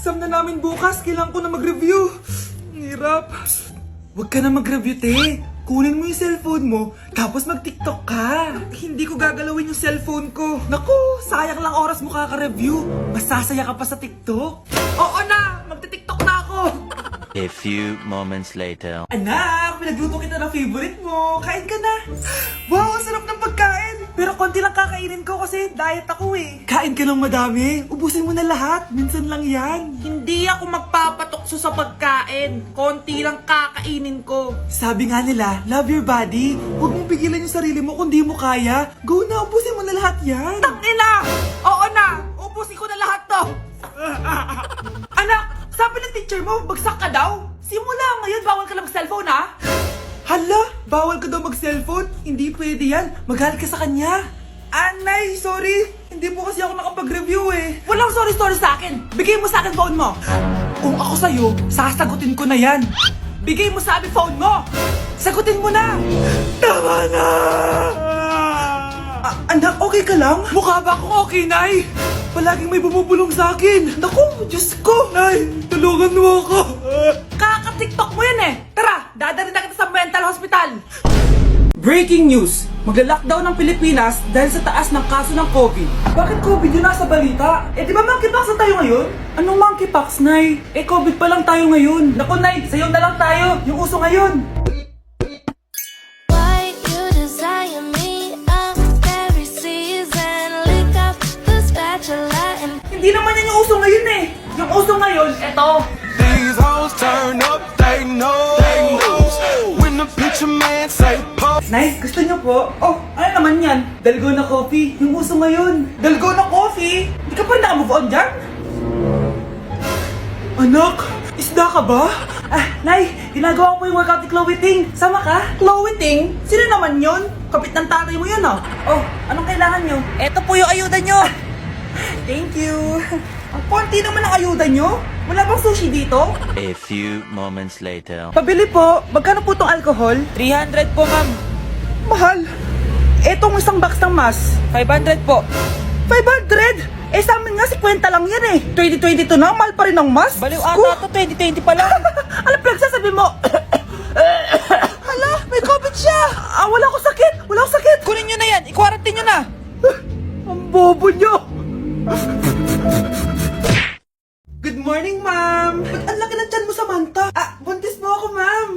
exam na namin bukas. Kailangan ko na mag-review. Ang hirap. Huwag ka na mag-review, te. Kunin mo yung cellphone mo, tapos mag-TikTok ka. Hindi ko gagalawin yung cellphone ko. Naku, sayang lang oras mo kaka-review. Masasaya ka pa sa TikTok. Oo na, magti-TikTok na ako. A few moments later. Anak, pinagluto kita ng favorite mo. Kain ka na. Wow, ang sarap ng pagkain. Pero konti lang kakainin ko kasi diet ako eh. Kain ka ng madami. Ubusin mo na lahat. Minsan lang yan. Hindi ako magpapatukso sa pagkain. Konti lang kakainin ko. Sabi nga nila, love your body. Huwag mong pigilan yung sarili mo kung di mo kaya. Go na, ubusin mo na lahat yan. Tangina! Oo na! Ubusin ko na lahat to! Anak, sabi ng teacher mo, bagsak ka daw? Simula ngayon, bawal ka na mag-cellphone ha? Hala, bawal ka daw mag-cellphone? Hindi pwede yan. Magalit ka sa kanya. Anay, sorry. Hindi po kasi ako nakapag-review eh. Walang sorry sa akin. Bigay mo sa akin phone mo. Kung ako sa'yo, sasagutin ko na yan. Bigay mo sa akin phone mo. Sagutin mo na. Tama na. Anak, okay ka lang? Mukha ba akong okay, Nay? Palaging may bumubulong sa akin. Naku, Diyos ko. Nay, tulungan mo ako. Kaka-TikTok mo yan eh. Tara, dadalhin na kita sa mental hospital. Breaking news! Magla-lockdown ng Pilipinas dahil sa taas ng kaso ng COVID. Bakit COVID yun nasa balita? Eh di ba monkeypox na tayo ngayon? Anong monkeypox, Nay? Eh COVID pa lang tayo ngayon. Naku, Nay, sayo na lang tayo. Yung uso ngayon. Why you desire me of every season? Lick up the spatula and Hindi naman yan yung uso ngayon eh. Yung uso ngayon, eto. These hoes turn up, they know. When the picture man say pop. Nay, gusto niyo po? Oh, ano naman yan? Dalgona coffee. Yung uso ngayon. Dalgona coffee? Hindi ka pa na-move on dyan? Anak, isda ka ba? Nay, ginagawa ko yung workout ni Chloe Ting. Sama ka? Chloe Ting? Sino naman yon? Kapit ng tatay mo yun, ah. Oh, anong kailangan nyo? Eto po yung ayuda nyo. Thank you. Ang konti naman ang ayuda nyo. Wala bang sushi dito? A few moments later. Pabili po. Magkano po itong alcohol? 300 po, ma'am. Mahal. Etong isang box ng mas. 500 po. 500? Eh sa amin nga 50 lang yan eh. 2022 na, mahal pa rin ang mas. Baliw ata to, 2020 pa lang. Ano pinagsasabi mo? Hala, may COVID siya. Wala akong sakit. Wala akong sakit. Kunin nyo na yan. I-quarantine nyo na. Ang bobo nyo. Good morning, ma'am! Ba't ang laki ng tiyan mo, Samantha? Buntis mo ako, ma'am!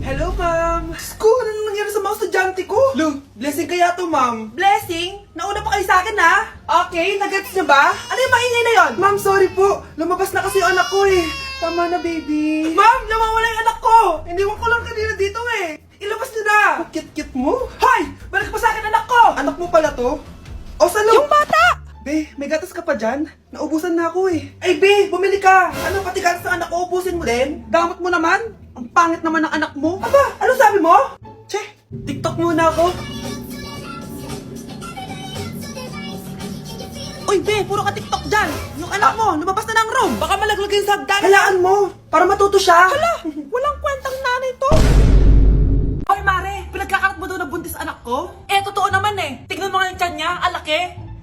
Hello, ma'am! Sko, ano nang nangyari sa mga estudyante ko? Lo, blessing kaya to, ma'am? Blessing? Nauna pa kayo sa akin, ha? Okay, nag-gets niyo ba? Ano yung maingay na yon? Ma'am, sorry po. Lumabas na kasi yung anak ko, eh. Tama na, baby. Ma'am, nawawala yung anak ko! Iniwan ko lang kanina dito, eh. Ilabas niyo na! Kit-kit mo? Hoy! Balik pa sa akin, anak ko! Anak mo pala to? O, salo? Yung bata! Be, may gatas ka pa dyan? Naubusan na ako eh. Ay, Be, bumili ka! Ano, pati gatas ng anak ko, ubusin mo din? Damot mo naman? Ang pangit naman ng anak mo. Aba, ano sabi mo? Che, TikTok muna ako. Uy, Be, puro ka TikTok dyan. Yung anak mo, lumabas na ng room. Baka malaglag yung sagdan. Halaan mo, para matuto siya. Hala, walang kwentang nanay to. Hoy, Mare, pinagkakarat mo daw na buntis anak ko? Eh, totoo naman eh. Tignan mo nga yung tiyan niya, alaki.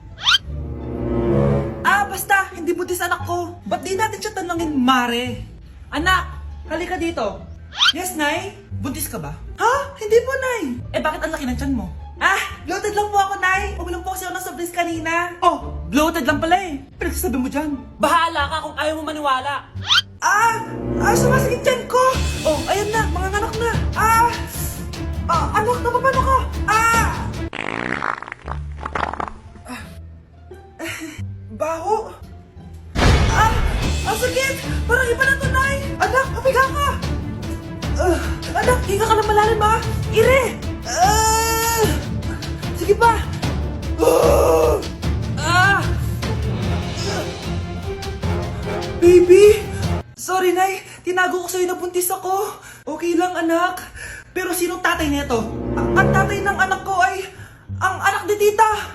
Basta, hindi buntis anak ko. Ba't di natin siya tanongin, Mare? Anak, halika dito. Yes, Nay? Buntis ka ba? Ha? Hindi po, Nay. Eh, bakit ang laki ng tiyan mo? Bloated lang po ako, Nay. Uminom po kasi ako ng soft kanina. Oh, bloated lang pala eh. Pinagsasabi mo dyan. Bahala ka kung ayaw mo maniwala. Sumasakit tiyan ko. Oh, ayun na, mga anak na. Anak, napapano ka? Baho! Ang sakit! Parang iba na to, Nay! Anak, papiga ka! Anak, hinga ka na malalim, ha? Ire! Sige pa! Baby! Sorry, Nay. Tinago ko sa'yo na buntis ako. Okay lang, anak. Pero sinong tatay nito? Ang tatay ng anak ko ay ang anak ni tita.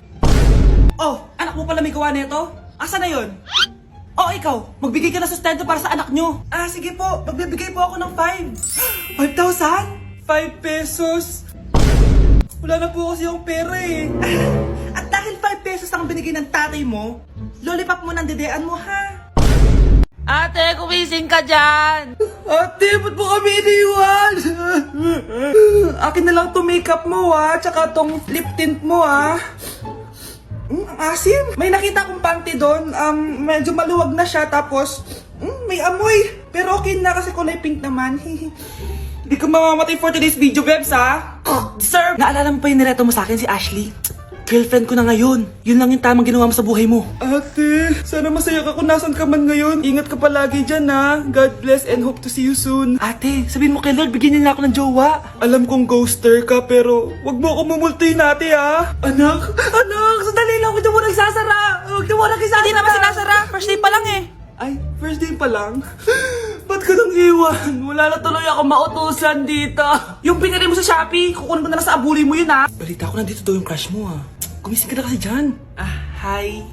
Oh, anak mo pala may gawa nito? Asa na yun? Oh, ikaw, magbigay ka na sustento para sa anak nyo. Sige po, magbibigay po ako ng 5. 5,000? 5 pesos? Wala na po kasi yung pera eh. At dahil 5 pesos ang binigay ng tatay mo, lollipop mo ng dedean mo, ha? Ate, kumising ka dyan! Ate, ba't mo kami iniwan? Akin na lang to makeup mo tsaka tong lip tint mo ang asim. May nakita akong panty doon, medyo maluwag na siya tapos may amoy. Pero okay na kasi kulay pink naman. Hindi ka mamamatay for today's video, Bebs, Sir! Naalala mo pa yung nireto mo sa akin si Ashley? Girlfriend ko na ngayon. Yun lang yung tamang ginawa mo sa buhay mo. Ate, sana masaya ka kung nasan ka man ngayon. Ingat ka palagi dyan, God bless and hope to see you soon. Ate, sabihin mo kay Lord, bigyan niya na ako ng jowa. Alam kong ghoster ka, pero wag mo ako mumultuin ate, Anak, sandali lang, huwag na mo nagsasara. Huwag na mo nagsasara. Hindi naman sinasara. First day pa lang eh. Ay, first day pa lang? Ba't ka nang iwan? Wala na tuloy ako mautusan dito. Yung pinari mo sa Shopee, kukunin ko na lang sa abuli mo yun, Balita ko nandito daw yung crush mo, Gumising ka na kasi dyan. Hi.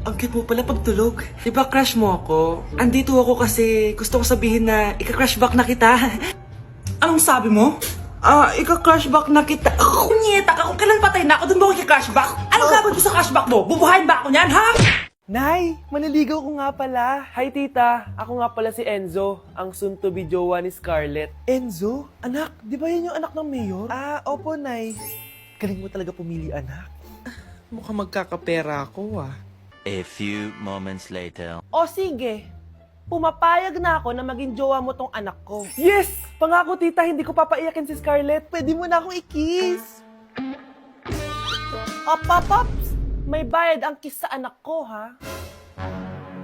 Ang cute mo pala pagtulog. Diba crush mo ako? Andito ako kasi gusto ko sabihin na ika-crush back na kita. Anong sabi mo? Ika-crush back na kita. Kunyeta ka, kung kailan patay na ako, dun ba ako ika-crush back? Anong gagawin mo sa crush back mo? Bubuhayin ba ako niyan, ha? Nay, maniligaw ko nga pala. Hi tita, ako nga pala si Enzo, ang soon-to-be jowa ni Scarlett. Enzo? Anak, di ba yan yung anak ng mayor? Opo, Nay. Galing mo talaga pumili, anak. Mukhang magkakapera ako, A few moments later. O sige, pumapayag na ako na maging jowa mo tong anak ko. Yes! Pangako tita, hindi ko papaiyakin si Scarlett. Pwede mo na akong i-kiss. Pops! May bayad ang kiss sa anak ko, ha?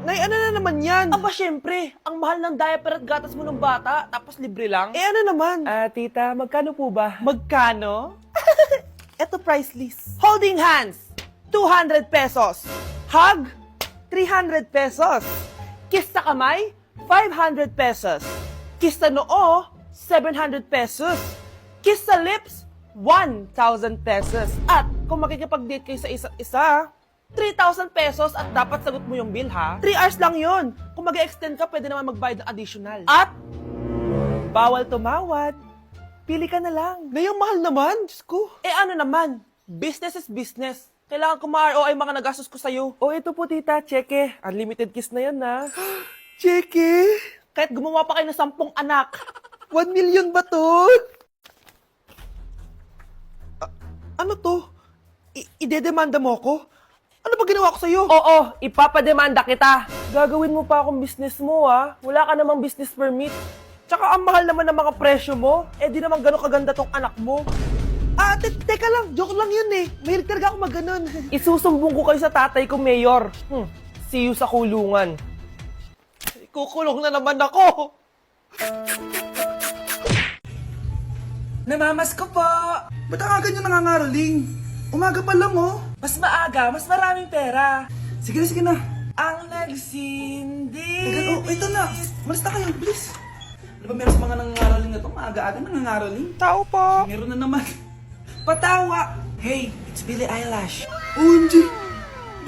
Nay, ano na naman yan? Aba, syempre. Ang mahal ng diaper at gatas mo ng bata, tapos libre lang. Ano naman? Tita, magkano po ba? Magkano? Eto price list. Holding hands, 200 pesos. Hug, 300 pesos. Kiss sa kamay, 500 pesos. Kiss sa noo, 700 pesos. Kiss sa lips, 1,000 pesos. At kung makikipag-date kayo sa isa't isa, 3,000 pesos at dapat sagot mo yung bill, ha? 3 hours lang yon. Kung mag-extend ka, pwede naman magbayad ng additional. At bawal tumawad. Pili ka na lang. Ngayong mahal naman, Diyos ko. Ano naman? Business is business. Kailangan ko ma-ROI mga nagastos ko sa'yo. Ito po tita, cheque. Unlimited kiss na yan, na. Cheque? Kahit gumawa pa kayo ng 10 anak. 1 million ba to? Ano to? Idedemanda mo ko? Ano ba ginawa ko sa'yo? Oo, ipapademanda kita. Gagawin mo pa akong business mo, Wala ka namang business permit. Tsaka ang mahal naman ng mga presyo mo. Di naman gano'ng kaganda tong anak mo. Teka lang, joke lang yun eh. Mahilig talaga ako mag-ganon. Isusumbong ko kayo sa tatay ko, Mayor. See you sa kulungan. Kukulong na naman ako. Namamas ko po! Ba't ang aga nyo nangangaroling? Umaga pa lang, Mas maaga, mas maraming pera. Sige na. Ang nagsindi. Ito na. Malis na kayo, please. Ano ba meron sa mga nangangaroling na to? Maaga-aga nangangaroling? Tao po. Meron na naman. Patawa. Hey, it's Billie Eilish. OMG!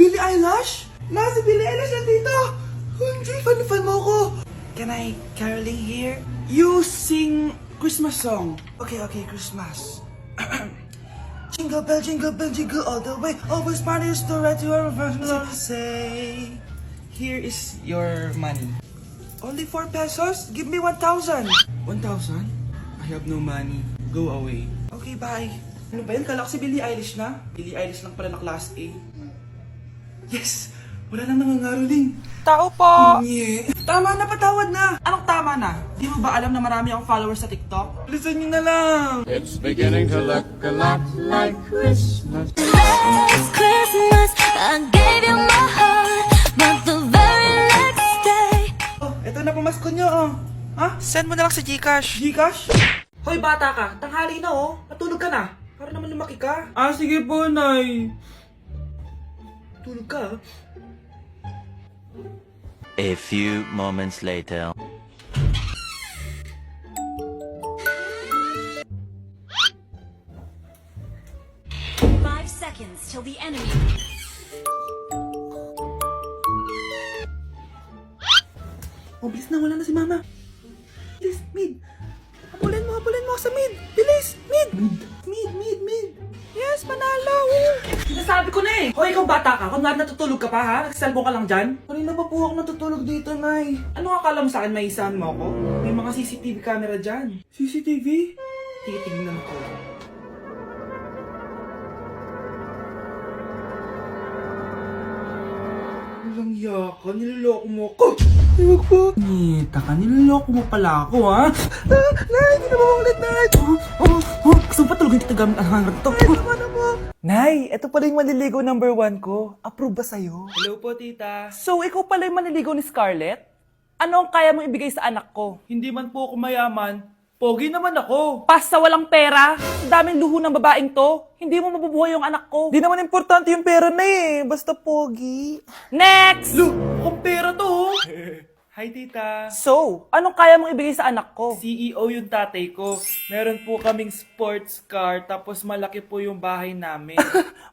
Billie Eilish? Si Billie Eilish nandito! OMG, fan mo ko! Can I caroling here? You sing Christmas song. Okay, Christmas. Jingle bell, jingle all the way. Always parties to right to our first say. Here is your money. Only 4 pesos? Give me 1,000. 1,000? I have no money. Go away. Okay, bye. Ano ba yun? Kala ko si Billie Eilish na. Billie Eilish lang pala na class A. Yes! Wala nang nangangaroling. Tao po! Tama na, patawad na! Anong tama na? Di mo ba alam na marami akong followers sa TikTok? Listen nyo na lang! It's beginning to look a lot like Christmas. Last Christmas, I gave you my heart, but the very next day. Oh, eto na pamasko nyo, Ha? Send mo na lang sa Gcash. Gcash? Hoy, bata ka. Tanghali na, Matulog ka na. Para naman lumaki ka. Sige po, Nay. Tulog ka, A few moments later. Seconds till the enemy. Bilis na, wala na si Mama. Bilis, mid. Habulin mo sa mid. Bilis, mid. Mid. Yes. bilis manalo. Sinasabi ko na eh. Hoy, ikaw bata ka. Kung natutulog ka pa ha? Nagsalbo ka lang dyan? Kanina pa po ako natutulog dito, Nay. Ano akala mo sa akin, maisahan mo ako? May mga CCTV camera dyan. CCTV? Titignan ko. Walang yaka, niloloko mo ako. Huwag po. Nita ka, niloloko mo pala ako, ha? Nay, hindi na mamulit, Nay. Gusto mo pa tulogin kita gamit ang hangar to? Nay, tama na mo. Nay, ito pala yung manliligaw number 1 ko. Approve ba sa'yo? Hello po, tita. So, ikaw pala yung maniligaw ni Scarlett? Ano ang kaya mong ibigay sa anak ko? Hindi man po ako mayaman. Pogi naman ako. Pas sa walang pera, ang daming luho ng babaeng to, hindi mo mabubuhay yung anak ko. Di naman importante yung pera na eh. Basta pogi. Next! Look, mukhang pera to. Oh. Hi, tita. So, anong kaya mong ibigay sa anak ko? CEO yung tatay ko. Meron po kaming sports car, tapos malaki po yung bahay namin.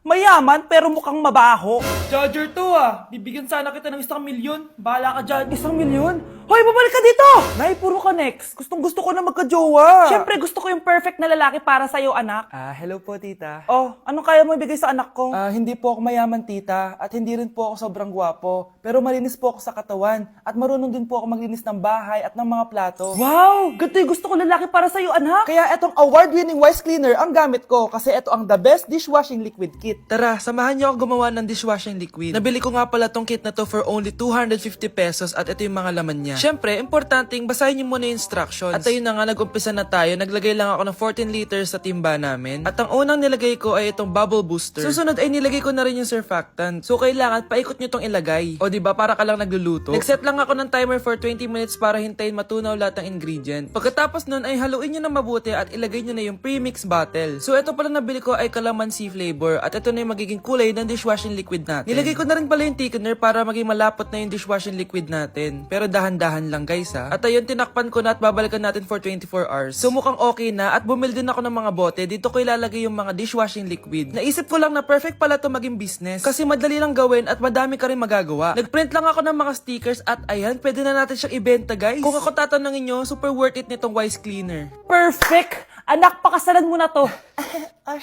Mayaman pero mukhang mabaho. Charger to ah. Bibigyan sana kita ng 1 milyon. Bahala ka dyan. 1 milyon? Hoy, babalik ka dito! Nay, puro ka next. Gustong-gusto ko na magka-jowa. Siyempre, gusto ko yung perfect na lalaki para sa'yo, anak. Hello po, tita. Oh, anong kaya mo ibigay sa anak ko? Hindi po ako mayaman, tita. At hindi rin po ako sobrang gwapo. Pero malinis po ako sa katawan. At marunong din po ako maglinis ng bahay at ng mga plato. Wow! Ganito yung gusto ko lalaki para sa'yo, anak. Kaya etong award-winning Wise Cleaner ang gamit ko kasi ito ang the best dishwashing liquid kit. Tara, samahan niyo ako gumawa ng dishwashing liquid. Nabili ko nga pala tong kit na to for only 250 pesos at ito yung mga laman niya. Siyempre, importanteng basahin niyo muna yung instructions. At ayun na nga, nag-umpisa na tayo. Naglagay lang ako ng 14 liters sa timba namin. At ang unang nilagay ko ay itong bubble booster. Susunod ay nilagay ko na rin yung surfactant. So kailangan paikot niyo tong ilagay. O diba, para ka lang nagluluto. Nag-set lang ako ng timer for 20 minutes para hintayin matunaw lahat ng ingredient. Pagkatapos nun ay haluin nyo na mabuti at ilagay nyo na yung premix bottle. So ito pala nabili ko ay calamansi flavor at ito na yung magiging kulay ng dishwashing liquid natin. Nilagay ko na rin pala yung thickener para maging malapot na yung dishwashing liquid natin. Pero dahan-dahan lang guys ha. At ayun, tinakpan ko na at babalikan natin for 24 hours. So mukhang okay na at bumili din ako ng mga bote. Dito ko ilalagay yung mga dishwashing liquid. Naisip ko lang na perfect pala to maging business kasi madali lang gawin at madami ka rin magagawa. Nagprint lang ako ng mga stickers at ayan, pwede na natin siyang ibenta guys. Kung ako tatanungin nyo, super worth it nitong Wise Cleaner. Perfect! Anak, pakasalan mo na to.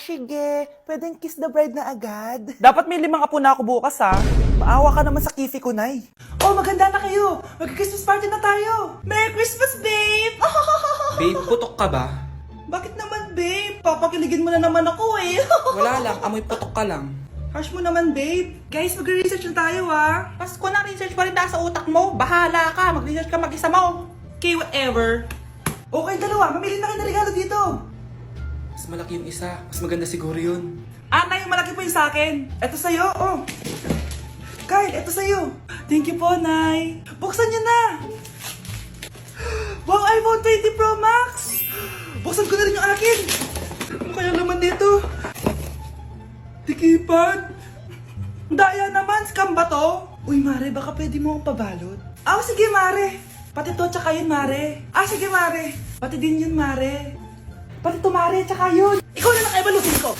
Sige. Pwedeng kiss the bride na agad. Dapat may 5 apo na ako bukas, ha? Maawa ka naman sa kifi ko, Nay. Oh, maganda na kayo. Mag-Christmas party na tayo. Merry Christmas, babe! Babe, putok ka ba? Bakit naman, babe? Papakiligin mo na naman ako eh. Wala lang, amoy putok ka lang. Harsh mo naman, babe. Guys, magre-research na tayo, ha? Pasko na, research pa rin nasa utak mo. Bahala ka, mag-research ka mag-isa mo. Okay, whatever. Okay, dalawa. Mamili na kayo ng regalo dito. Mas malaki yung isa, mas maganda siguro yun. Nay, yung malaki po yung sa akin. Ito sa'yo, oh. Kyle, ito sa'yo. Thank you po, Nay. Buksan niyo na. Wow, iPhone 20 Pro Max. Buksan ko na rin yung akin. Ano kaya naman dito? Tikipan. Daya naman, scam ba to? Uy, Mare, baka pwede mo akong pabalot. Sige, Mare. Pati to, tsaka yun, Mare. Sige, Mare. Pati din yun, Mare. Pati to, Mare, tsaka yun. Ikaw na lang ay balutin ko.